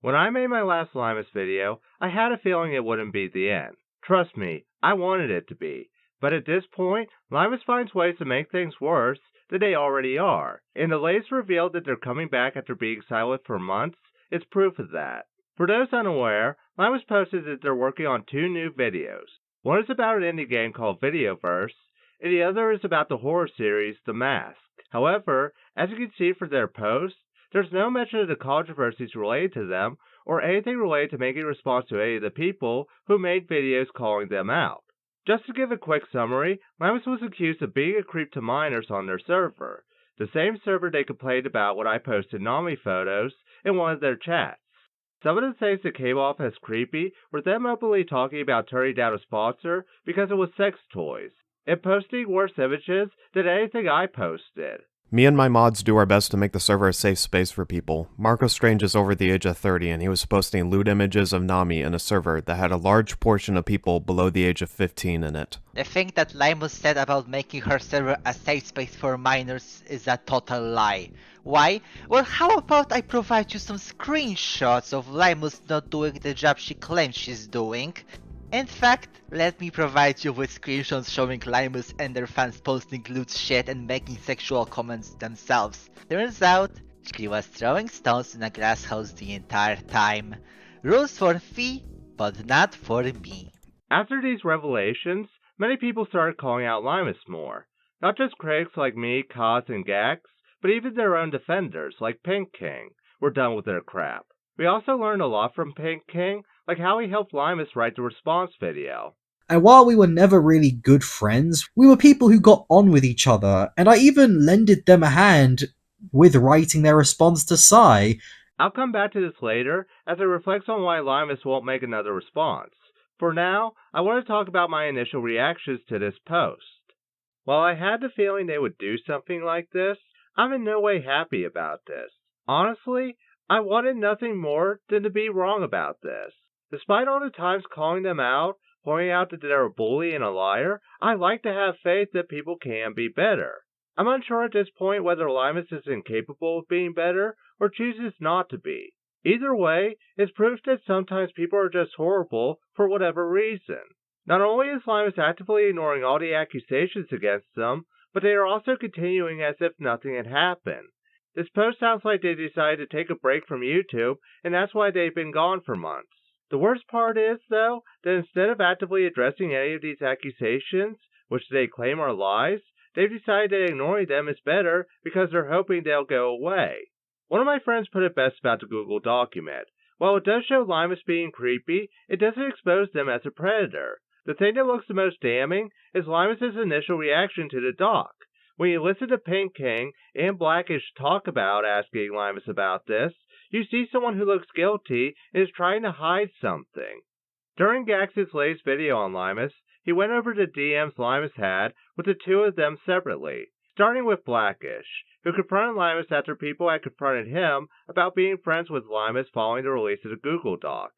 When I made my last Limus video, I had a feeling it wouldn't be the end. Trust me, I wanted it to be. But at this point, Limus finds ways to make things worse than they already are. And the latest reveal that they're coming back after being silent for months is proof of that. For those unaware, Limus posted that they're working on 2 new videos. One is about an indie game called Videoverse, and the other is about the horror series The Mask. However, as you can see from their posts, there's no mention of the controversies related to them or anything related to making a response to any of the people who made videos calling them out. Just to give a quick summary, Limus was accused of being a creep to minors on their server, the same server they complained about when I posted Nami photos in one of their chats. Some of the things that came off as creepy were them openly talking about turning down a sponsor because it was sex toys, and posting worse images than anything I posted. Me and my mods do our best to make the server a safe space for people. Marco Strange is over the age of 30 and he was posting lewd images of Nami in a server that had a large portion of people below the age of 15 in it. The thing that Limus said about making her server a safe space for minors is a total lie. Why? Well, how about I provide you some screenshots of Limus not doing the job she claims she's doing? In fact, let me provide you with screenshots showing Limus and their fans posting lewd shit and making sexual comments themselves. Turns out, she was throwing stones in a glass house the entire time. Rules for Fee, but not for me. After these revelations, many people started calling out Limus more. Not just critics like me, Kaz, and Gax, but even their own defenders like Pink King were done with their crap. We also learned a lot from Pink King, like how he helped Limus write the response video. And while we were never really good friends, we were people who got on with each other, and I even lended them a hand with writing their response to Sai. I'll come back to this later as it reflects on why Limus won't make another response. For now, I want to talk about my initial reactions to this post. While I had the feeling they would do something like this, I'm in no way happy about this. Honestly, I wanted nothing more than to be wrong about this. Despite all the times calling them out, pointing out that they're a bully and a liar, I like to have faith that people can be better. I'm unsure at this point whether Limus is incapable of being better or chooses not to be. Either way, it's proof that sometimes people are just horrible for whatever reason. Not only is Limus actively ignoring all the accusations against them, but they are also continuing as if nothing had happened. This post sounds like they decided to take a break from YouTube, and that's why they've been gone for months. The worst part is, though, that instead of actively addressing any of these accusations, which they claim are lies, they've decided that ignoring them is better because they're hoping they'll go away. One of my friends put it best about the Google document. While it does show Limus being creepy, it doesn't expose them as a predator. The thing that looks the most damning is Limus' initial reaction to the doc. When you listen to Pink King and Blackish talk about asking Limus about this, you see someone who looks guilty and is trying to hide something. During Gax's latest video on Limus, he went over the DMs Limus had with the two of them separately, starting with Blackish, who confronted Limus after people had confronted him about being friends with Limus following the release of the Google Doc.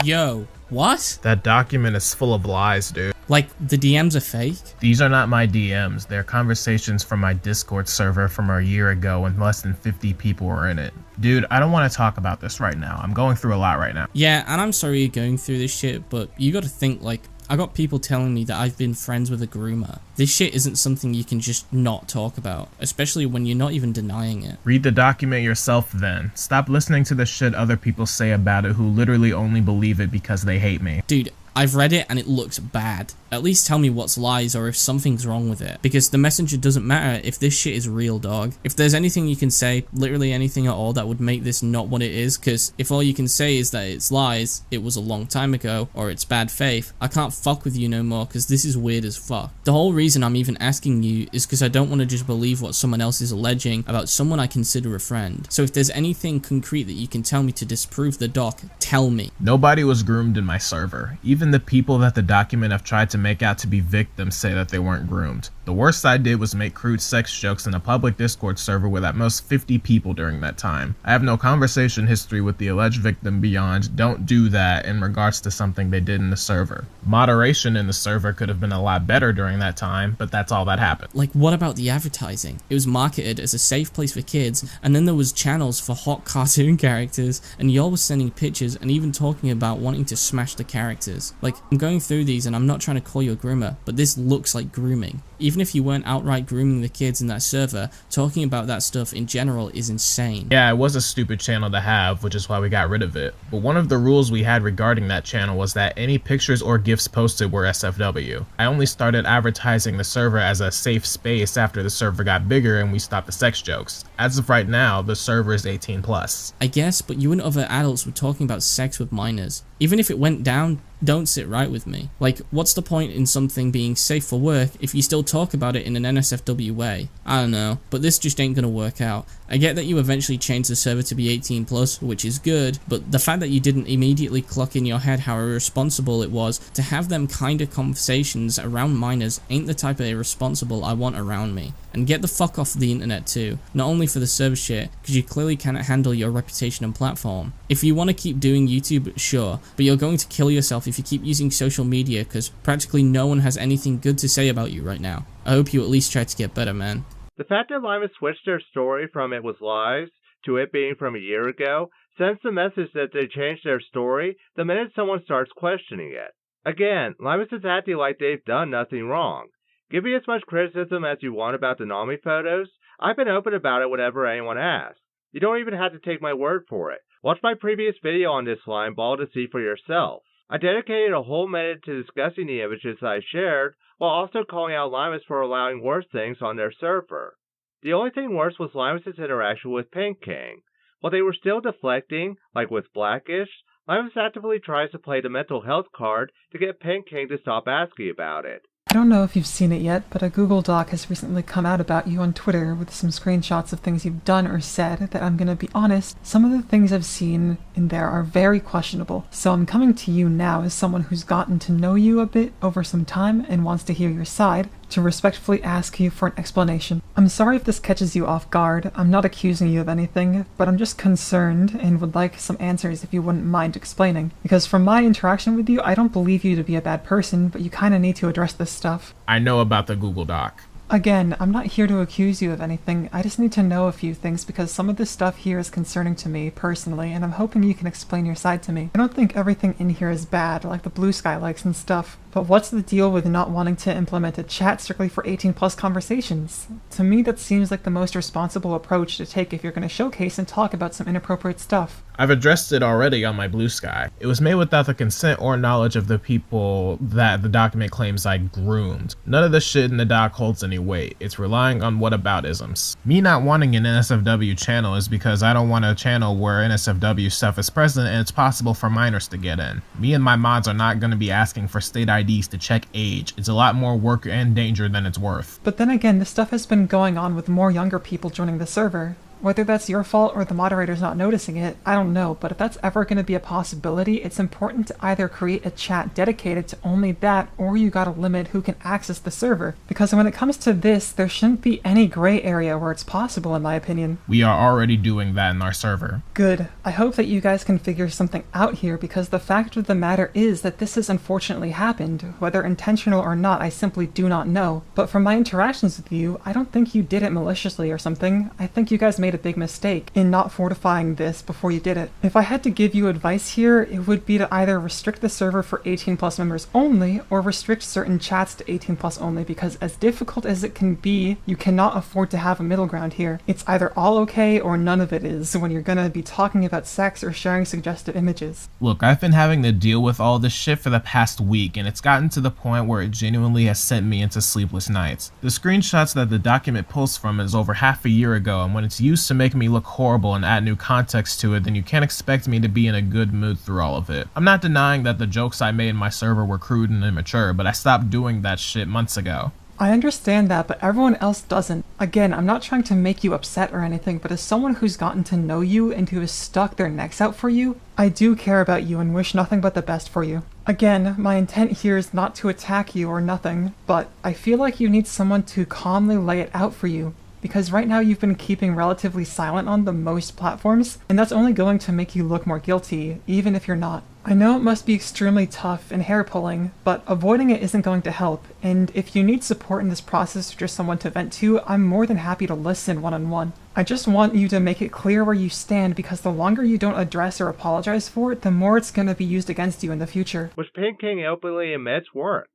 Yo, what? That document is full of lies, dude. Like, the DMs are fake? These are not my DMs. They're conversations from my Discord server from a year ago when less than 50 people were in it. Dude, I don't want to talk about this right now. I'm going through a lot right now. Yeah, and I'm sorry you're going through this shit, but you gotta think, like, I got people telling me that I've been friends with a groomer. This shit isn't something you can just not talk about, especially when you're not even denying it. Read the document yourself then. Stop listening to the shit other people say about it who literally only believe it because they hate me. Dude, I've read it and it looks bad. At least tell me what's lies or if something's wrong with it. Because the messenger doesn't matter if this shit is real, dog. If there's anything you can say, literally anything at all that would make this not what it is, because if all you can say is that it's lies, it was a long time ago, or it's bad faith, I can't fuck with you no more because this is weird as fuck. The whole reason I'm even asking you is because I don't want to just believe what someone else is alleging about someone I consider a friend. So if there's anything concrete that you can tell me to disprove the doc, tell me. Nobody was groomed in my server. Even Even the people that the document have tried to make out to be victims say that they weren't groomed. The worst I did was make crude sex jokes in a public Discord server with at most 50 people during that time. I have no conversation history with the alleged victim beyond "don't do that" in regards to something they did in the server. Moderation in the server could have been a lot better during that time, but that's all that happened. Like, what about the advertising? It was marketed as a safe place for kids, and then there was channels for hot cartoon characters, and y'all was sending pictures and even talking about wanting to smash the characters. Like, I'm going through these and I'm not trying to call you a groomer, but this looks like grooming. Even if you weren't outright grooming the kids in that server, talking about that stuff in general is insane. Yeah, it was a stupid channel to have, which is why we got rid of it. But one of the rules we had regarding that channel was that any pictures or GIFs posted were SFW. I only started advertising the server as a safe space after the server got bigger and we stopped the sex jokes. As of right now, the server is 18+. I guess, but you and other adults were talking about sex with minors. Even if it went down, don't sit right with me. Like, what's the point in something being safe for work if you still talk about it in an NSFW way? I don't know, but this just ain't gonna work out. I get that you eventually changed the server to be 18+, which is good, but the fact that you didn't immediately clock in your head how irresponsible it was to have them kind of conversations around minors ain't the type of irresponsible I want around me. And get the fuck off the internet too, not only for the server shit, because you clearly cannot handle your reputation and platform. If you want to keep doing YouTube, sure, but you're going to kill yourself if you keep using social media, because practically no one has anything good to say about you right now. I hope you at least try to get better, man. The fact that Limus switched their story from "it was lies" to it being from a year ago sends the message that they changed their story the minute someone starts questioning it. Again, Limus is acting like they've done nothing wrong. Give me as much criticism as you want about the Nami photos. I've been open about it whenever anyone asks. You don't even have to take my word for it. Watch my previous video on this slime ball to see for yourself. I dedicated a whole minute to discussing the images I shared, while also calling out Limus for allowing worse things on their server. The only thing worse was Limus' interaction with Pink King. While they were still deflecting, like with Blackish, Limus actively tries to play the mental health card to get Pink King to stop asking about it. I don't know if you've seen it yet, but a Google Doc has recently come out about you on Twitter with some screenshots of things you've done or said that, I'm gonna be honest, some of the things I've seen in there are very questionable. So I'm coming to you now as someone who's gotten to know you a bit over some time and wants to hear your side, to respectfully ask you for an explanation. I'm sorry if this catches you off guard. I'm not accusing you of anything, but I'm just concerned and would like some answers if you wouldn't mind explaining. Because from my interaction with you, I don't believe you to be a bad person, but you kinda need to address this stuff. I know about the Google Doc. Again, I'm not here to accuse you of anything. I just need to know a few things because some of this stuff here is concerning to me personally, and I'm hoping you can explain your side to me. I don't think everything in here is bad, like the blue sky likes and stuff. But what's the deal with not wanting to implement a chat strictly for 18+ conversations? To me, that seems like the most responsible approach to take if you're going to showcase and talk about some inappropriate stuff. I've addressed it already on my blue sky. It was made without the consent or knowledge of the people that the document claims I groomed. None of the shit in the doc holds any weight. It's relying on whataboutisms. Me not wanting an NSFW channel is because I don't want a channel where NSFW stuff is present and it's possible for minors to get in. Me and my mods are not going to be asking for state IDs to check age. It's a lot more work and danger than it's worth. But then again, this stuff has been going on with more younger people joining the server. Whether that's your fault or the moderator's not noticing it, I don't know, but if that's ever going to be a possibility, it's important to either create a chat dedicated to only that, or you gotta limit who can access the server. Because when it comes to this, there shouldn't be any gray area where it's possible, in my opinion. We are already doing that in our server. Good. I hope that you guys can figure something out here, because the fact of the matter is that this has unfortunately happened. Whether intentional or not, I simply do not know. But from my interactions with you, I don't think you did it maliciously or something. I think you guys made a big mistake in not fortifying this before you did it. If I had to give you advice here, it would be to either restrict the server for 18+ members only, or restrict certain chats to 18+ only, because as difficult as it can be, you cannot afford to have a middle ground here. It's either all okay or none of it is when you're gonna be talking about sex or sharing suggestive images. Look, I've been having to deal with all this shit for the past week, and it's gotten to the point where it genuinely has sent me into sleepless nights. The screenshots that the document pulls from is over half a year ago, and when it's used to make me look horrible and add new context to it, then you can't expect me to be in a good mood through all of it. I'm not denying that the jokes I made in my server were crude and immature, but I stopped doing that shit months ago. I understand that, but everyone else doesn't. Again, I'm not trying to make you upset or anything, but as someone who's gotten to know you and who has stuck their necks out for you, I do care about you and wish nothing but the best for you. Again, my intent here is not to attack you or nothing, but I feel like you need someone to calmly lay it out for you, because right now you've been keeping relatively silent on the most platforms, and that's only going to make you look more guilty, even if you're not. I know it must be extremely tough and hair-pulling, but avoiding it isn't going to help, and if you need support in this process or just someone to vent to, I'm more than happy to listen one-on-one. I just want you to make it clear where you stand, because the longer you don't address or apologize for it, the more it's going to be used against you in the future. Which Pink King openly admits worked.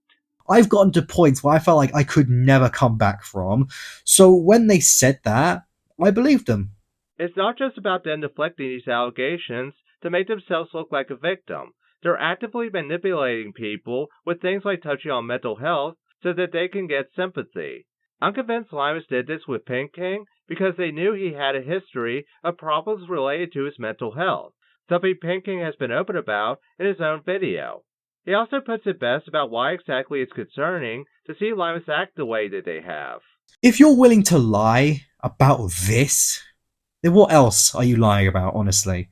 I've gotten to points where I felt like I could never come back from, so when they said that, I believed them. It's not just about them deflecting these allegations to make themselves look like a victim. They're actively manipulating people with things like touching on mental health so that they can get sympathy. I'm convinced Limus did this with Pink King because they knew he had a history of problems related to his mental health, something Pink King has been open about in his own video. He also puts it best about why exactly it's concerning to see Limus act the way that they have. If you're willing to lie about this, then what else are you lying about, honestly?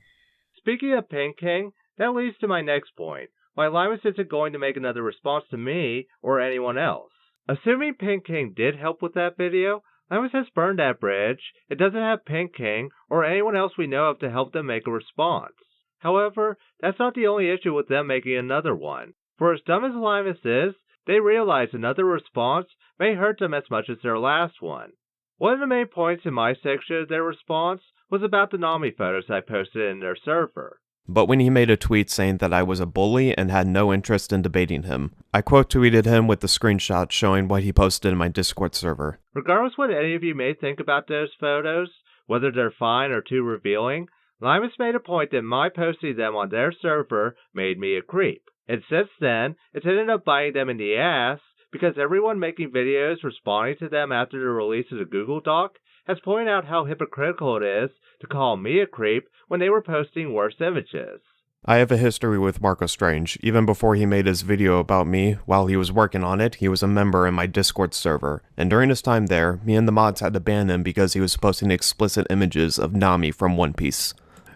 Speaking of Pink King, that leads to my next point, why Limus isn't going to make another response to me or anyone else. Assuming Pink King did help with that video, Limus has burned that bridge. It doesn't have Pink King or anyone else we know of to help them make a response. However, that's not the only issue with them making another one. For as dumb as Limus is, they realize another response may hurt them as much as their last one. One of the main points in my section of their response was about the Nami photos I posted in their server. But when he made a tweet saying that I was a bully and had no interest in debating him, I quote tweeted him with the screenshot showing what he posted in my Discord server. Regardless what any of you may think about those photos, whether they're fine or too revealing, Limus made a point that my posting them on their server made me a creep. And since then, it's ended up biting them in the ass because everyone making videos responding to them after the release of the Google Doc has pointed out how hypocritical it is to call me a creep when they were posting worse images. I have a history with Marco Strange. Even before he made his video about me, while he was working on it, he was a member in my Discord server. And during his time there, me and the mods had to ban him because he was posting explicit images of Nami from One Piece.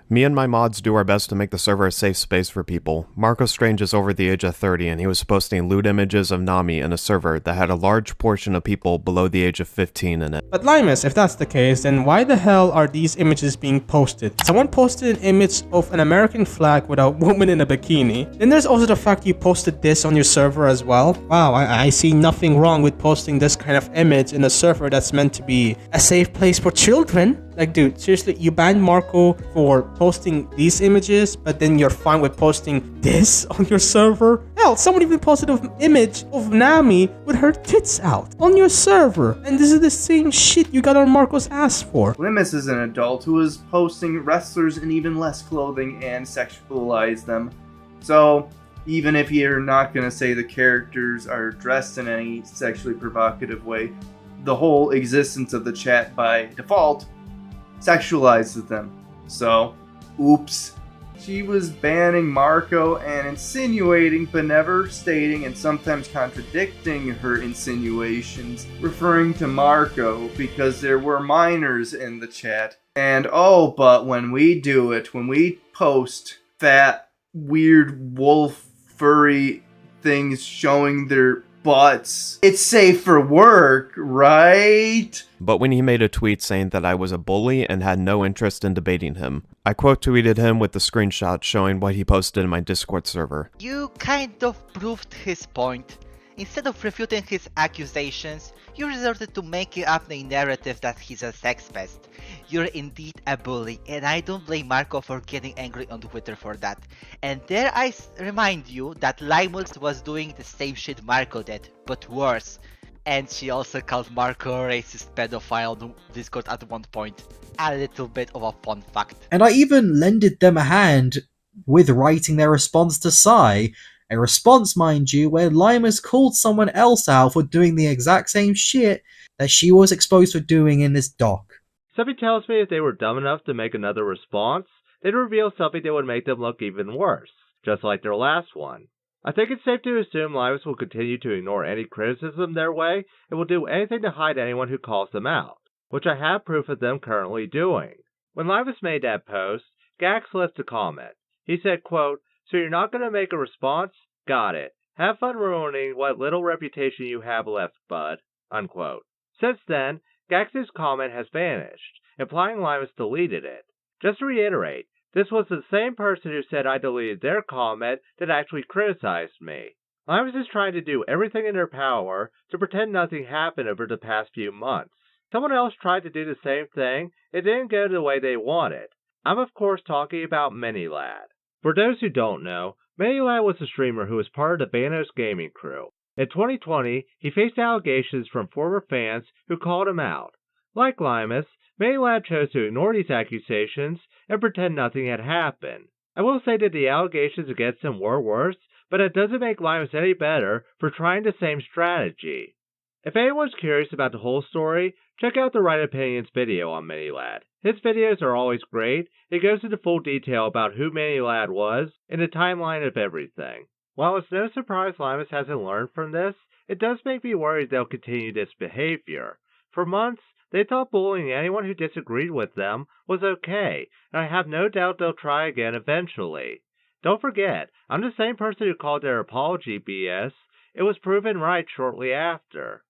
Me and my mods do our best to make the server a safe space for people. Marco Strange is over the age of 30 and he was posting lewd images of Nami in a server that had a large portion of people below the age of 15 in it. But Limus, if that's the case, then why the hell are these images being posted? Someone posted an image of an American flag with a woman in a bikini. Then there's also the fact you posted this on your server as well. Wow, I see nothing wrong with posting this kind of image in a server that's meant to be a safe place for children. Like, dude, seriously, you banned Marco for posting these images, but then you're fine with posting this on your server? Hell, someone even posted an image of Nami with her tits out on your server. And this is the same shit you got on Marco's ass for. Limus is an adult who is posting wrestlers in even less clothing and sexualize them. So, even if you're not going to say the characters are dressed in any sexually provocative way, the whole existence of the chat by default sexualizes them. So, oops. She was banning Marco and insinuating but never stating and sometimes contradicting her insinuations, referring to Marco because there were minors in the chat. And oh, but when we do it, when we post fat, weird wolf furry things showing their butts, it's safe for work, right? But when he made a tweet saying that I was a bully and had no interest in debating him, I quote tweeted him with the screenshot showing what he posted in my Discord server. You kind of proved his point. Instead of refuting his accusations, you resorted to making up a narrative that he's a sex pest. You're indeed a bully, and I don't blame Marco for getting angry on Twitter for that. And dare I remind you that Limus was doing the same shit Marco did, but worse. And she also called Marco a racist pedophile on Discord at one point. A little bit of a fun fact. And I even lended them a hand with writing their response to Psy. A response, mind you, where Limus called someone else out for doing the exact same shit that she was exposed for doing in this doc. Something tells me if they were dumb enough to make another response, they'd reveal something that would make them look even worse, just like their last one. I think it's safe to assume Limus will continue to ignore any criticism their way and will do anything to hide anyone who calls them out, which I have proof of them currently doing. When Limus made that post, Gax left a comment. He said, quote, "So you're not going to make a response? Got it. Have fun ruining what little reputation you have left, bud. Unquote. Since then, Gax's comment has vanished, implying Limus deleted it. Just to reiterate, this was the same person who said I deleted their comment that actually criticized me. Limus is trying to do everything in their power to pretend nothing happened over the past few months. Someone else tried to do the same thing, it didn't go the way they wanted. I'm of course talking about Manipulative. For those who don't know, Manipulative was a streamer who was part of the Banos gaming crew. In 2020, he faced allegations from former fans who called him out. Like Limus, Manipulative chose to ignore these accusations and pretend nothing had happened. I will say that the allegations against him were worse, but it doesn't make Limus any better for trying the same strategy. If anyone's curious about the whole story, check out the Right Opinions video on Manipulative. His videos are always great. It goes into full detail about who Manipulative was and the timeline of everything. While it's no surprise Limus hasn't learned from this, it does make me worried they'll continue this behavior. For months, they thought bullying anyone who disagreed with them was okay, and I have no doubt they'll try again eventually. Don't forget, I'm the same person who called their apology BS. It was proven right shortly after.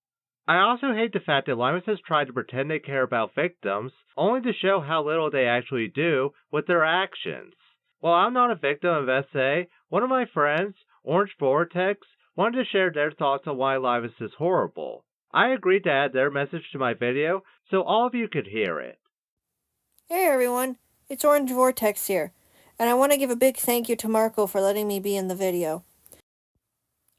I also hate the fact that Limus has tried to pretend they care about victims, only to show how little they actually do with their actions. While I'm not a victim of SA, one of my friends, Orange Vortex, wanted to share their thoughts on why Limus is horrible. I agreed to add their message to my video so all of you could hear it. Hey everyone, it's Orange Vortex here, and I want to give a big thank you to Marco for letting me be in the video.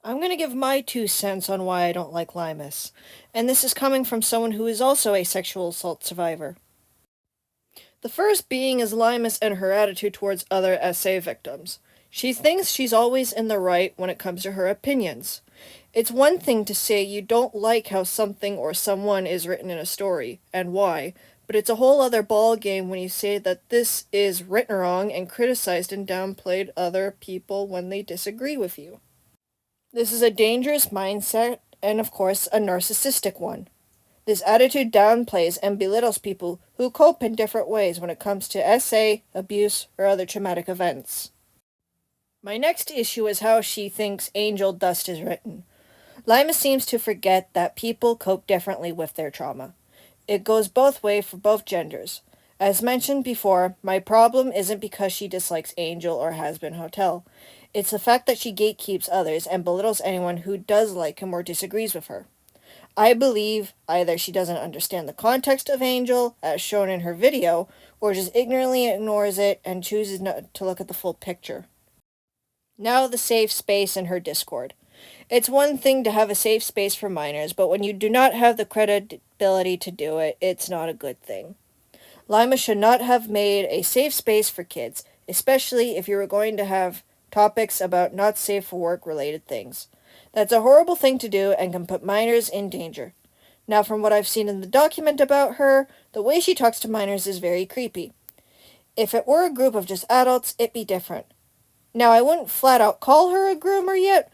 I'm going to give my 2 cents on why I don't like Limus, and this is coming from someone who is also a sexual assault survivor. The first being is Limus and her attitude towards other SA victims. She thinks she's always in the right when it comes to her opinions. It's one thing to say you don't like how something or someone is written in a story, and why, but it's a whole other ball game when you say that this is written wrong and criticized and downplayed other people when they disagree with you. This is a dangerous mindset, and of course, a narcissistic one. This attitude downplays and belittles people who cope in different ways when it comes to SA, abuse, or other traumatic events. My next issue is how she thinks angel dust is written. Limus seems to forget that people cope differently with their trauma. It goes both ways for both genders. As mentioned before, my problem isn't because she dislikes Angel or Has-Been Hotel. It's the fact that she gatekeeps others and belittles anyone who does like him or disagrees with her. I believe either she doesn't understand the context of Angel, as shown in her video, or just ignorantly ignores it and chooses not to look at the full picture. Now the safe space in her Discord. It's one thing to have a safe space for minors, but when you do not have the credibility to do it, it's not a good thing. Limus should not have made a safe space for kids, especially if you were going to have topics about not safe for work related things. That's a horrible thing to do and can put minors in danger. Now, from what I've seen in the document about her, the way she talks to minors is very creepy. If it were a group of just adults, it'd be different. Now, I wouldn't flat out call her a groomer yet.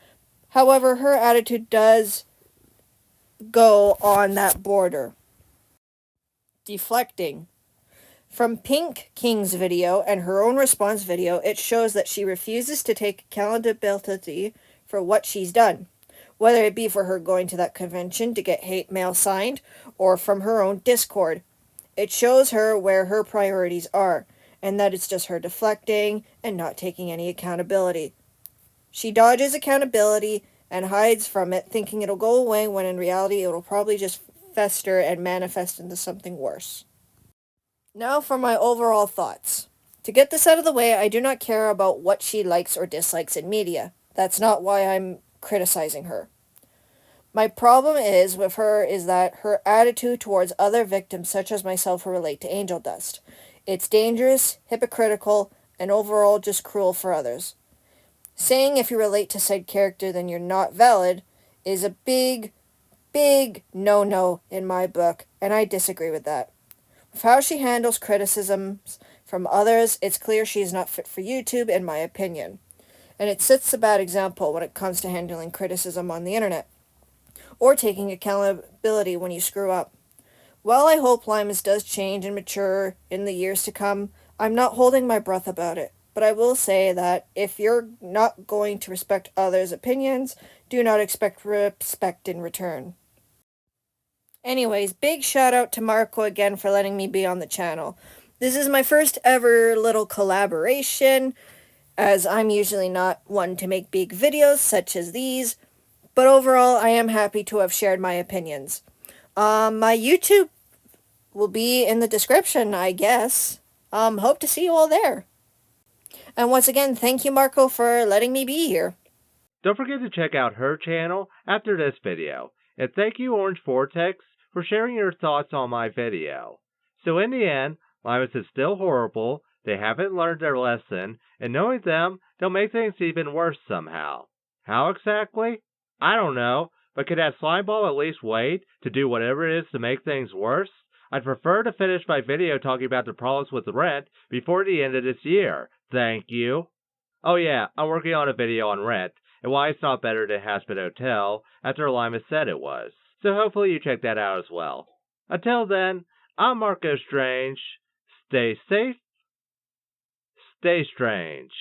However, her attitude does go on that border. Deflecting. From Pink King's video and her own response video, it shows that she refuses to take accountability for what she's done, whether it be for her going to that convention to get hate mail signed, or from her own Discord. It shows her where her priorities are, and that it's just her deflecting and not taking any accountability. She dodges accountability and hides from it, thinking it'll go away when in reality it'll probably just fester and manifest into something worse. Now for my overall thoughts. To get this out of the way, I do not care about what she likes or dislikes in media. That's not why I'm criticizing her. My problem is with her is that her attitude towards other victims such as myself who relate to angel dust. It's dangerous, hypocritical, and overall just cruel for others. Saying if you relate to said character then you're not valid is a big no-no in my book, and I disagree with that. With how she handles criticisms from others, it's clear she is not fit for YouTube, in my opinion. And it sets a bad example when it comes to handling criticism on the internet, or taking accountability when you screw up. While I hope Limus does change and mature in the years to come, I'm not holding my breath about it, but I will say that if you're not going to respect others' opinions, do not expect respect in return. Anyways, big shout out to Marco again for letting me be on the channel. This is my first ever little collaboration, as I'm usually not one to make big videos such as these, but overall I am happy to have shared my opinions. My YouTube will be in the description, I guess. Hope to see you all there. And once again, thank you, Marco, for letting me be here. Don't forget to check out her channel after this video. And thank you, Orange Vortex, for sharing your thoughts on my video. So in the end, Limus is still horrible, they haven't learned their lesson, and knowing them, they'll make things even worse somehow. How exactly? I don't know, but could that slimeball at least wait to do whatever it is to make things worse? I'd prefer to finish my video talking about the problems with the rent before the end of this year. Thank you. Oh yeah, I'm working on a video on rent, and why it's not better than Has Been Hotel after Limus said it was. So hopefully you check that out as well. Until then, I'm Marco Strange. Stay safe, stay strange.